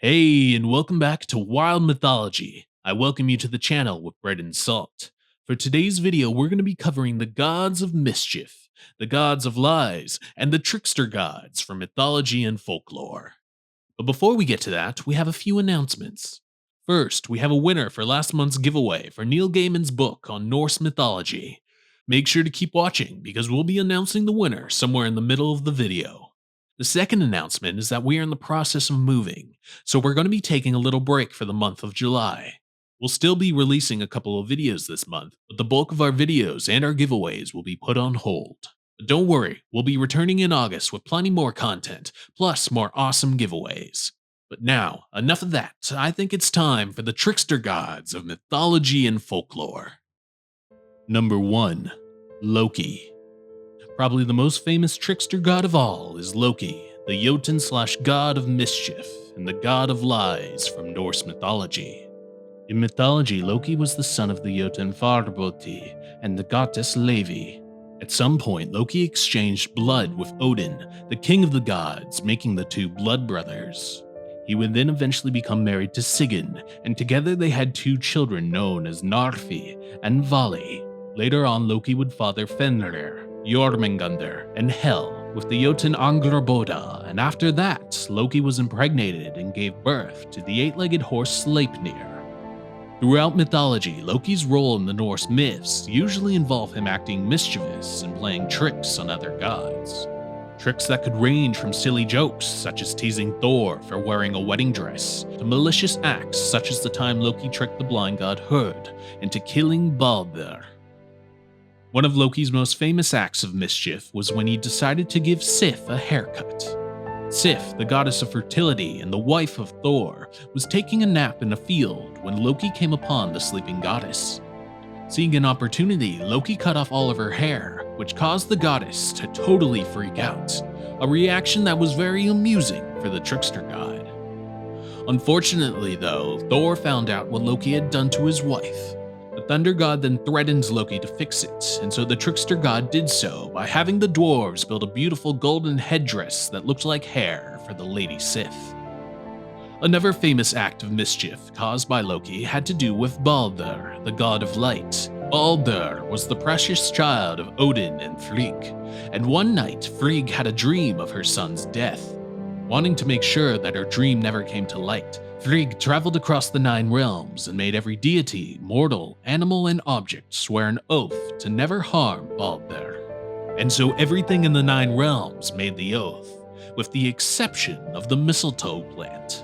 Hey, and welcome back to Wild Mythology. I welcome you to the channel with bread and salt. For today's video, we're going to be covering the Gods of Mischief, the Gods of Lies, and the Trickster Gods from Mythology and Folklore. But before we get to that, we have a few announcements. First, we have a winner for last month's giveaway for Neil Gaiman's book on Norse mythology. Make sure to keep watching because we'll be announcing the winner somewhere in the middle of the video. The second announcement is that we are in the process of moving, so we're going to be taking a little break for the month of July. We'll still be releasing a couple of videos this month, but the bulk of our videos and our giveaways will be put on hold. But don't worry, we'll be returning in August with plenty more content, plus more awesome giveaways. But now, enough of that. I think it's time for the Trickster Gods of Mythology and Folklore. Number 1. Loki. Probably the most famous trickster god of all is Loki, the Jotun/God of Mischief and the God of Lies from Norse mythology. In mythology, Loki was the son of the Jotun Farboti and the goddess Levi. At some point, Loki exchanged blood with Odin, the king of the gods, making the two blood brothers. He would then eventually become married to Sigyn, and together they had two children known as Narfi and Vali. Later on, Loki would father Fenrir, Jormungandr, and Hel with the Jotun Angrboda, and after that, Loki was impregnated and gave birth to the eight-legged horse Sleipnir. Throughout mythology, Loki's role in the Norse myths usually involve him acting mischievous and playing tricks on other gods. Tricks that could range from silly jokes, such as teasing Thor for wearing a wedding dress, to malicious acts such as the time Loki tricked the blind god Herd into killing Baldur. One of Loki's most famous acts of mischief was when he decided to give Sif a haircut. Sif, the goddess of fertility and the wife of Thor, was taking a nap in a field when Loki came upon the sleeping goddess. Seeing an opportunity, Loki cut off all of her hair, which caused the goddess to totally freak out, a reaction that was very amusing for the trickster god. Unfortunately though, Thor found out what Loki had done to his wife. The Thunder God then threatens Loki to fix it, and so the Trickster God did so by having the dwarves build a beautiful golden headdress that looked like hair for the Lady Sif. Another famous act of mischief caused by Loki had to do with Baldur, the god of light. Baldur was the precious child of Odin and Frigg, and one night Frigg had a dream of her son's death. Wanting to make sure that her dream never came to light, Frigg traveled across the 9 realms and made every deity, mortal, animal, and object swear an oath to never harm Baldur. And so everything in the 9 realms made the oath, with the exception of the mistletoe plant.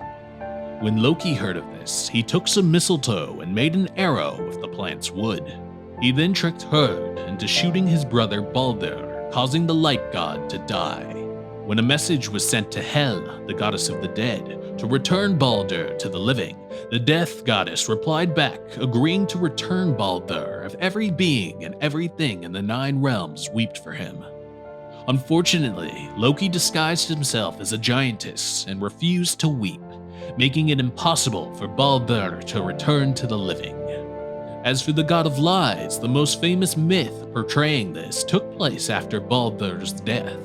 When Loki heard of this, he took some mistletoe and made an arrow with the plant's wood. He then tricked Herd into shooting his brother Baldur, causing the light god to die. When a message was sent to Hel, the goddess of the dead, to return Baldur to the living, the death goddess replied back, agreeing to return Baldur if every being and everything in the 9 realms wept for him. Unfortunately, Loki disguised himself as a giantess and refused to weep, making it impossible for Baldur to return to the living. As for the God of Lies, the most famous myth portraying this took place after Baldur's death.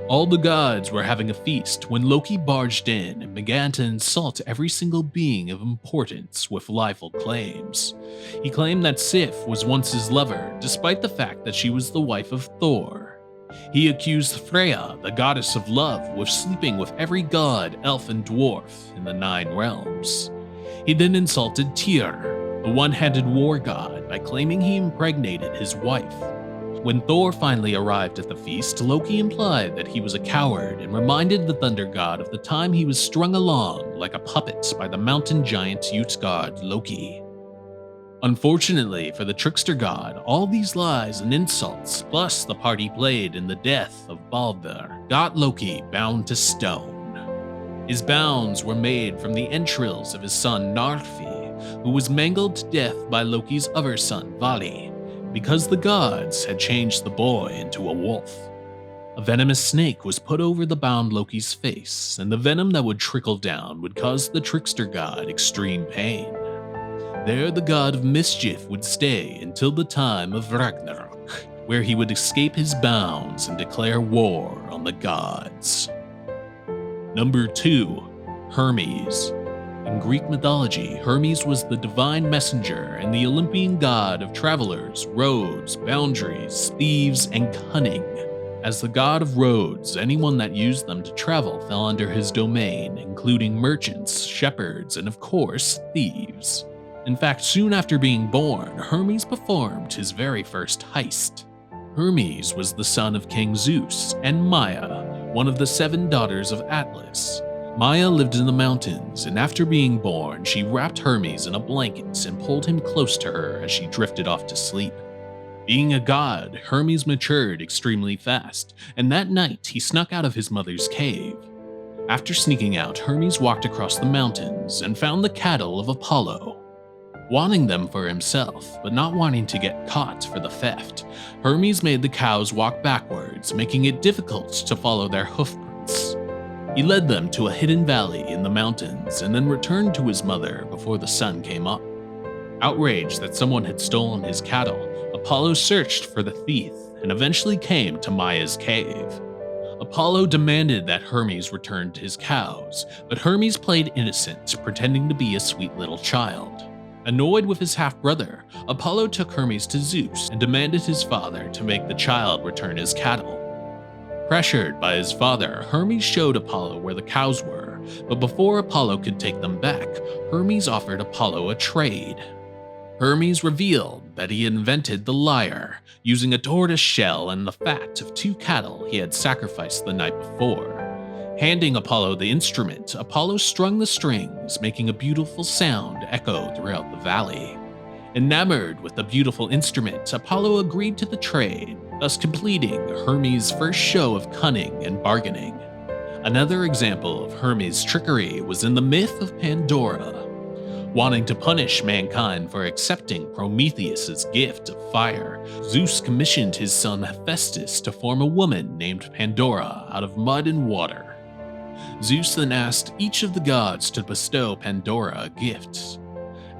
All the gods were having a feast when Loki barged in and began to insult every single being of importance with libel claims. He claimed that Sif was once his lover, despite the fact that she was the wife of Thor. He accused Freya, the goddess of love, with sleeping with every god, elf, and dwarf in the 9 realms. He then insulted Tyr, the one-handed war god, by claiming he impregnated his wife. When Thor finally arrived at the feast, Loki implied that he was a coward and reminded the Thunder God of the time he was strung along like a puppet by the mountain giant Utgard Loki. Unfortunately for the Trickster God, all these lies and insults, plus the part he played in the death of Baldur, got Loki bound to stone. His bounds were made from the entrails of his son Narfi, who was mangled to death by Loki's other son Vali, because the gods had changed the boy into a wolf. A venomous snake was put over the bound Loki's face, and the venom that would trickle down would cause the Trickster God extreme pain. There the God of Mischief would stay until the time of Ragnarok, where he would escape his bounds and declare war on the gods. Number 2. Hermes. In Greek mythology, Hermes was the divine messenger and the Olympian god of travelers, roads, boundaries, thieves, and cunning. As the god of roads, anyone that used them to travel fell under his domain, including merchants, shepherds, and of course, thieves. In fact, soon after being born, Hermes performed his very first heist. Hermes was the son of King Zeus and Maia, one of the 7 daughters of Atlas. Maia lived in the mountains, and after being born, she wrapped Hermes in a blanket and pulled him close to her as she drifted off to sleep. Being a god, Hermes matured extremely fast, and that night he snuck out of his mother's cave. After sneaking out, Hermes walked across the mountains and found the cattle of Apollo. Wanting them for himself, but not wanting to get caught for the theft, Hermes made the cows walk backwards, making it difficult to follow their hoofprints. He led them to a hidden valley in the mountains and then returned to his mother before the sun came up. Outraged that someone had stolen his cattle, Apollo searched for the thief and eventually came to Maia's cave. Apollo demanded that Hermes return his cows, but Hermes played innocent, pretending to be a sweet little child. Annoyed with his half-brother, Apollo took Hermes to Zeus and demanded his father to make the child return his cattle. Pressured by his father, Hermes showed Apollo where the cows were, but before Apollo could take them back, Hermes offered Apollo a trade. Hermes revealed that he had invented the lyre, using a tortoise shell and the fat of 2 cattle he had sacrificed the night before. Handing Apollo the instrument, Apollo strung the strings, making a beautiful sound echo throughout the valley. Enamored with the beautiful instrument, Apollo agreed to the trade, thus completing Hermes' first show of cunning and bargaining. Another example of Hermes' trickery was in the myth of Pandora. Wanting to punish mankind for accepting Prometheus' gift of fire, Zeus commissioned his son Hephaestus to form a woman named Pandora out of mud and water. Zeus then asked each of the gods to bestow Pandora a gift.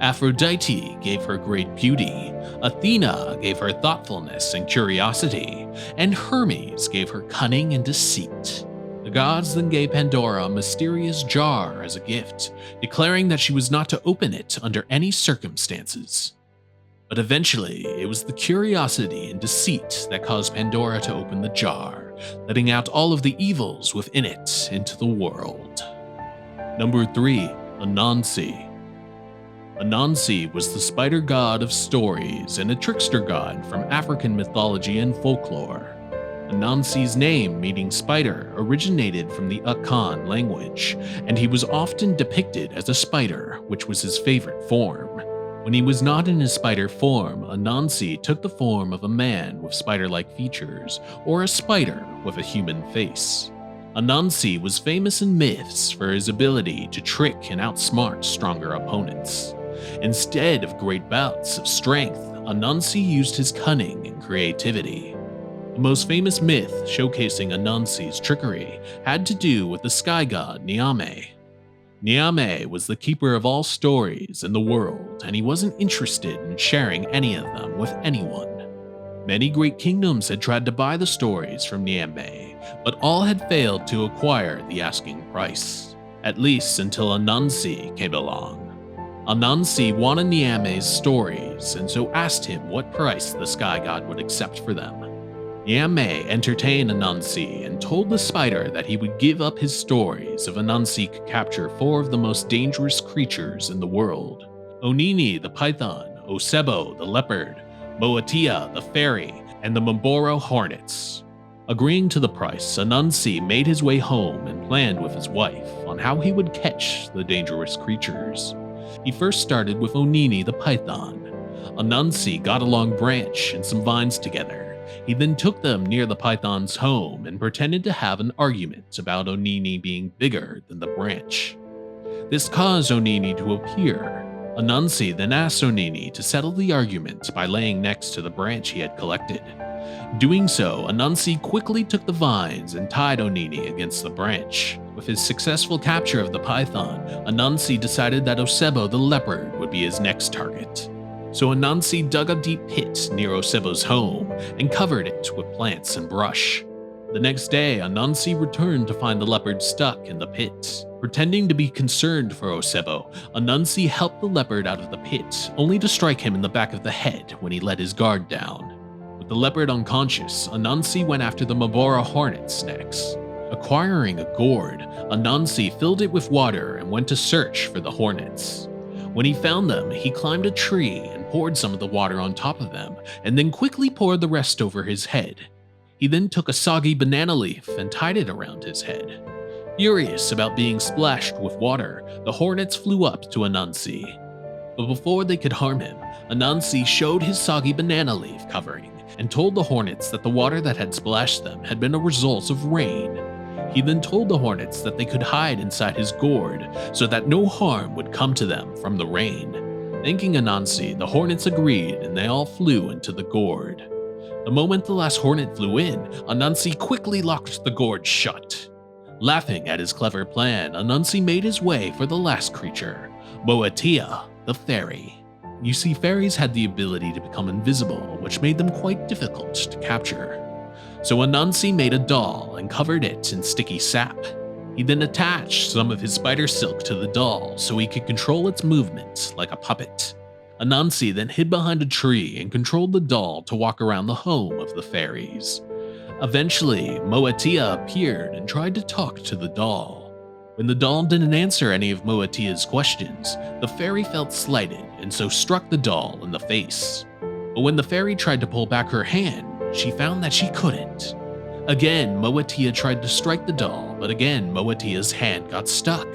Aphrodite gave her great beauty, Athena gave her thoughtfulness and curiosity, and Hermes gave her cunning and deceit. The gods then gave Pandora a mysterious jar as a gift, declaring that she was not to open it under any circumstances. But eventually, it was the curiosity and deceit that caused Pandora to open the jar, letting out all of the evils within it into the world. Number 3. Anansi. Anansi was the spider god of stories and a trickster god from African mythology and folklore. Anansi's name, meaning spider, originated from the Akan language, and he was often depicted as a spider, which was his favorite form. When he was not in his spider form, Anansi took the form of a man with spider-like features, or a spider with a human face. Anansi was famous in myths for his ability to trick and outsmart stronger opponents. Instead of great bouts of strength, Anansi used his cunning and creativity. The most famous myth showcasing Anansi's trickery had to do with the sky god Niame. Niame was the keeper of all stories in the world, and he wasn't interested in sharing any of them with anyone. Many great kingdoms had tried to buy the stories from Niame, but all had failed to acquire the asking price, at least until Anansi came along. Anansi wanted Niame's stories, and so asked him what price the sky god would accept for them. Niame entertained Anansi and told the spider that he would give up his stories if Anansi could capture 4 of the most dangerous creatures in the world: Onini the python, Osebo the leopard, Moatia the fairy, and the Mamboro hornets. Agreeing to the price, Anansi made his way home and planned with his wife on how he would catch the dangerous creatures. He first started with Onini the python. Anansi got a long branch and some vines together. He then took them near the python's home and pretended to have an argument about Onini being bigger than the branch. This caused Onini to appear. Anansi then asked Onini to settle the argument by laying next to the branch he had collected. Doing so, Anansi quickly took the vines and tied Onini against the branch. With his successful capture of the python, Anansi decided that Osebo the leopard would be his next target. So Anansi dug a deep pit near Osebo's home and covered it with plants and brush. The next day, Anansi returned to find the leopard stuck in the pit. Pretending to be concerned for Osebo, Anansi helped the leopard out of the pit, only to strike him in the back of the head when he let his guard down. With the leopard unconscious, Anansi went after the Mabora hornets next. Acquiring a gourd, Anansi filled it with water and went to search for the hornets. When he found them, he climbed a tree and poured some of the water on top of them, and then quickly poured the rest over his head. He then took a soggy banana leaf and tied it around his head. Furious about being splashed with water, the hornets flew up to Anansi. But before they could harm him, Anansi showed his soggy banana leaf covering and told the hornets that the water that had splashed them had been a result of rain. He then told the hornets that they could hide inside his gourd so that no harm would come to them from the rain. Thanking Anansi, the hornets agreed and they all flew into the gourd. The moment the last hornet flew in, Anansi quickly locked the gourd shut. Laughing at his clever plan, Anansi made his way for the last creature, Moatia, the fairy. You see, fairies had the ability to become invisible, which made them quite difficult to capture. So Anansi made a doll and covered it in sticky sap. He then attached some of his spider silk to the doll so he could control its movement like a puppet. Anansi then hid behind a tree and controlled the doll to walk around the home of the fairies. Eventually, Moatia appeared and tried to talk to the doll. When the doll didn't answer any of Moatia's questions, the fairy felt slighted and so struck the doll in the face. But when the fairy tried to pull back her hand, she found that she couldn't. Again, Moatia tried to strike the doll, but again, Moatia's hand got stuck.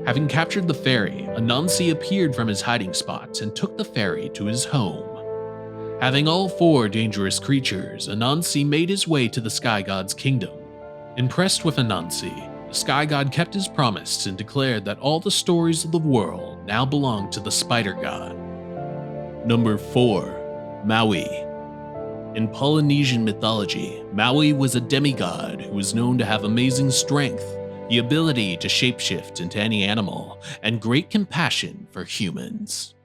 Having captured the fairy, Anansi appeared from his hiding spot and took the fairy to his home. Having all four dangerous creatures, Anansi made his way to the Sky God's kingdom. Impressed with Anansi, the Sky God kept his promise and declared that all the stories of the world now belong to the Spider God. Number 4. Maui. In Polynesian mythology, Maui was a demigod who was known to have amazing strength, the ability to shapeshift into any animal, and great compassion for humans.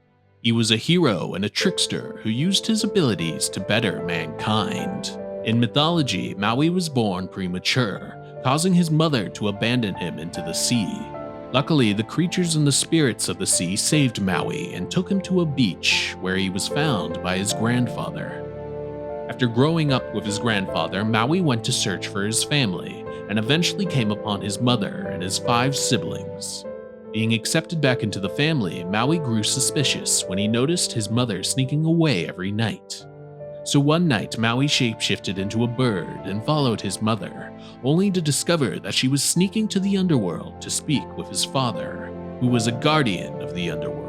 He was a hero and a trickster who used his abilities to better mankind. In mythology, Maui was born premature, causing his mother to abandon him into the sea. Luckily, the creatures and the spirits of the sea saved Maui and took him to a beach where he was found by his grandfather. After growing up with his grandfather, Maui went to search for his family and eventually came upon his mother and his 5 siblings. Being accepted back into the family, Maui grew suspicious when he noticed his mother sneaking away every night. So one night, Maui shapeshifted into a bird and followed his mother, only to discover that she was sneaking to the underworld to speak with his father, who was a guardian of the underworld.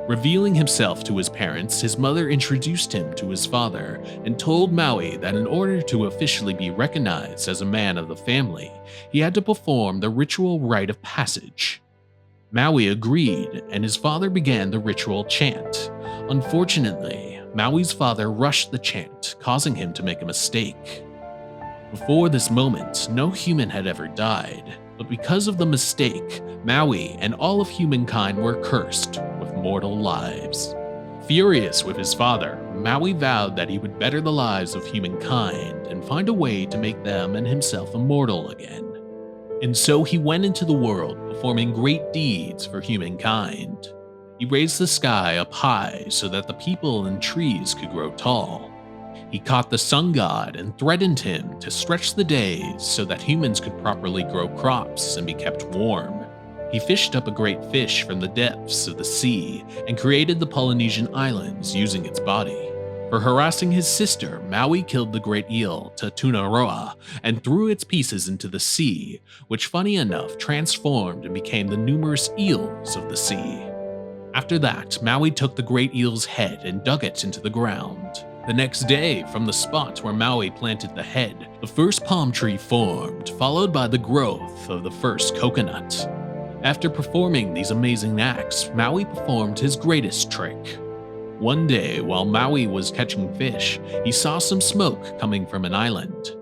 Revealing himself to his parents, his mother introduced him to his father and told Maui that in order to officially be recognized as a man of the family, he had to perform the ritual rite of passage. Maui agreed, and his father began the ritual chant. Unfortunately, Maui's father rushed the chant, causing him to make a mistake. Before this moment, no human had ever died, but because of the mistake, Maui and all of humankind were cursed with mortal lives. Furious with his father, Maui vowed that he would better the lives of humankind and find a way to make them and himself immortal again. And so he went into the world performing great deeds for humankind. He raised the sky up high so that the people and trees could grow tall. He caught the sun god and threatened him to stretch the days so that humans could properly grow crops and be kept warm. He fished up a great fish from the depths of the sea and created the Polynesian islands using its body. For harassing his sister, Maui killed the great eel Tatunaroa and threw its pieces into the sea, which funny enough transformed and became the numerous eels of the sea. After that, Maui took the great eel's head and dug it into the ground. The next day, from the spot where Maui planted the head, the first palm tree formed, followed by the growth of the first coconut. After performing these amazing acts, Maui performed his greatest trick. One day, while Maui was catching fish, he saw some smoke coming from an island.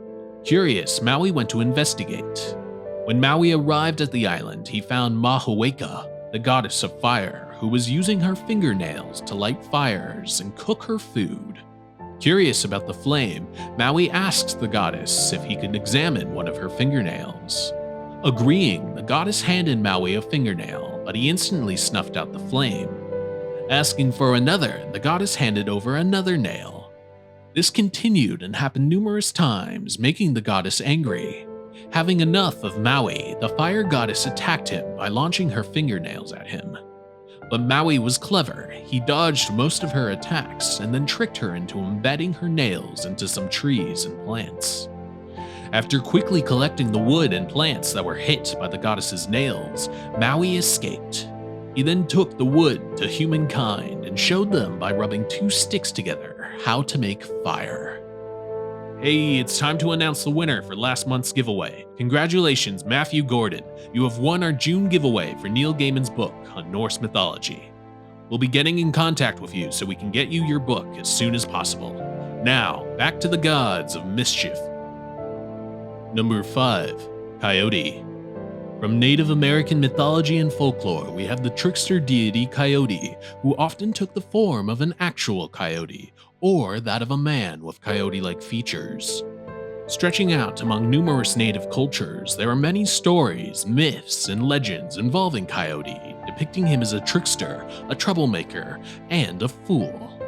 Curious, Maui went to investigate. When Maui arrived at the island, he found Mahueka, the goddess of fire, who was using her fingernails to light fires and cook her food. Curious about the flame, Maui asks the goddess if he could examine one of her fingernails. Agreeing, the goddess handed Maui a fingernail, but he instantly snuffed out the flame. Asking for another, the goddess handed over another nail. This continued and happened numerous times, making the goddess angry. Having enough of Maui, the fire goddess attacked him by launching her fingernails at him. But Maui was clever. He dodged most of her attacks and then tricked her into embedding her nails into some trees and plants. After quickly collecting the wood and plants that were hit by the goddess's nails, Maui escaped. He then took the wood to humankind and showed them by rubbing two sticks together how to make fire. Hey, it's time to announce the winner for last month's giveaway. Congratulations, Matthew Gordon. You have won our June giveaway for Neil Gaiman's book on Norse mythology. We'll be getting in contact with you so we can get you your book as soon as possible. Now, back to the Gods of Mischief. Number 5. Coyote. From Native American mythology and folklore, we have the trickster deity Coyote, who often took the form of an actual coyote, or that of a man with coyote-like features. Stretching out among numerous native cultures, there are many stories, myths, and legends involving Coyote, depicting him as a trickster, a troublemaker, and a fool.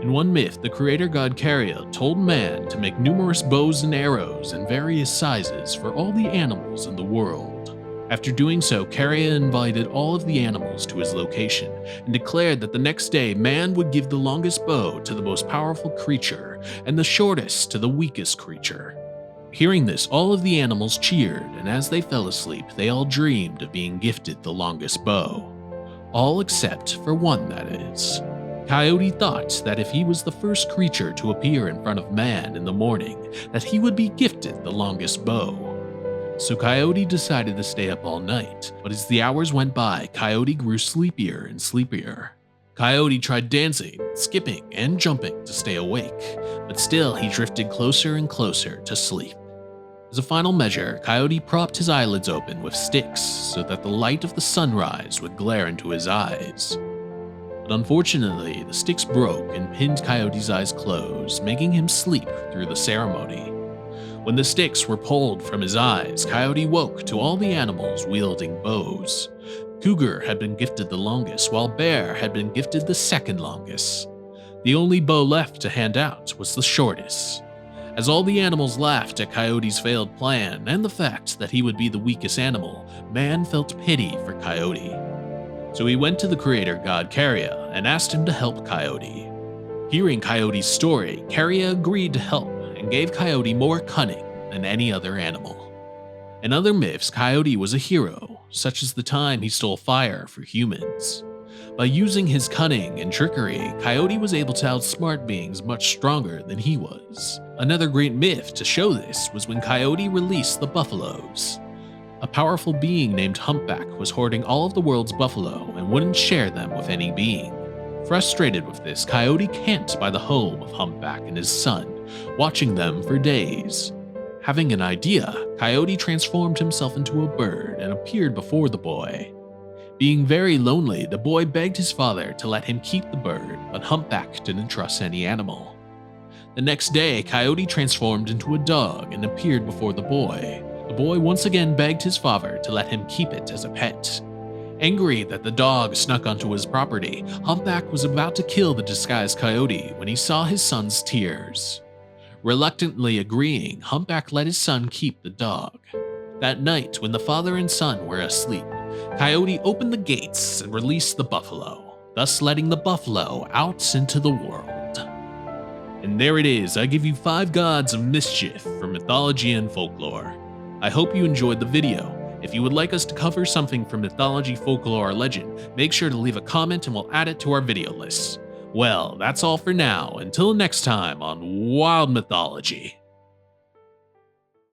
In one myth, the creator god Karya told man to make numerous bows and arrows in various sizes for all the animals in the world. After doing so, Karya invited all of the animals to his location and declared that the next day man would give the longest bow to the most powerful creature and the shortest to the weakest creature. Hearing this, all of the animals cheered, and as they fell asleep, they all dreamed of being gifted the longest bow. All except for one, that is. Coyote thought that if he was the first creature to appear in front of man in the morning, that he would be gifted the longest bow. So Coyote decided to stay up all night, but as the hours went by, Coyote grew sleepier and sleepier. Coyote tried dancing, skipping, and jumping to stay awake, but still he drifted closer and closer to sleep. As a final measure, Coyote propped his eyelids open with sticks so that the light of the sunrise would glare into his eyes. But unfortunately, the sticks broke and pinned Coyote's eyes closed, making him sleep through the ceremony. When the sticks were pulled from his eyes, Coyote woke to all the animals wielding bows. Cougar had been gifted the longest, while Bear had been gifted the second longest. The only bow left to hand out was the shortest. As all the animals laughed at Coyote's failed plan and the fact that he would be the weakest animal, man felt pity for Coyote. So he went to the creator god Karya and asked him to help Coyote. Hearing Coyote's story, Karya agreed to help and gave Coyote more cunning than any other animal. In other myths, Coyote was a hero, such as the time he stole fire for humans. By using his cunning and trickery, Coyote was able to outsmart beings much stronger than he was. Another great myth to show this was when Coyote released the buffaloes. A powerful being named Humpback was hoarding all of the world's buffalo and wouldn't share them with any being. Frustrated with this, Coyote camped by the home of Humpback and his son, watching them for days. Having an idea, Coyote transformed himself into a bird and appeared before the boy. Being very lonely, the boy begged his father to let him keep the bird, but Humpback didn't trust any animal. The next day, Coyote transformed into a dog and appeared before the boy. The boy once again begged his father to let him keep it as a pet. Angry that the dog snuck onto his property, Humpback was about to kill the disguised Coyote when he saw his son's tears. Reluctantly agreeing, Humpback let his son keep the dog. That night, when the father and son were asleep, Coyote opened the gates and released the buffalo, thus letting the buffalo out into the world. And there it is, I give you 5 gods of mischief for mythology and folklore. I hope you enjoyed the video. If you would like us to cover something from mythology, folklore, or legend, make sure to leave a comment and we'll add it to our video list. Well, that's all for now. Until next time on Wild Mythology.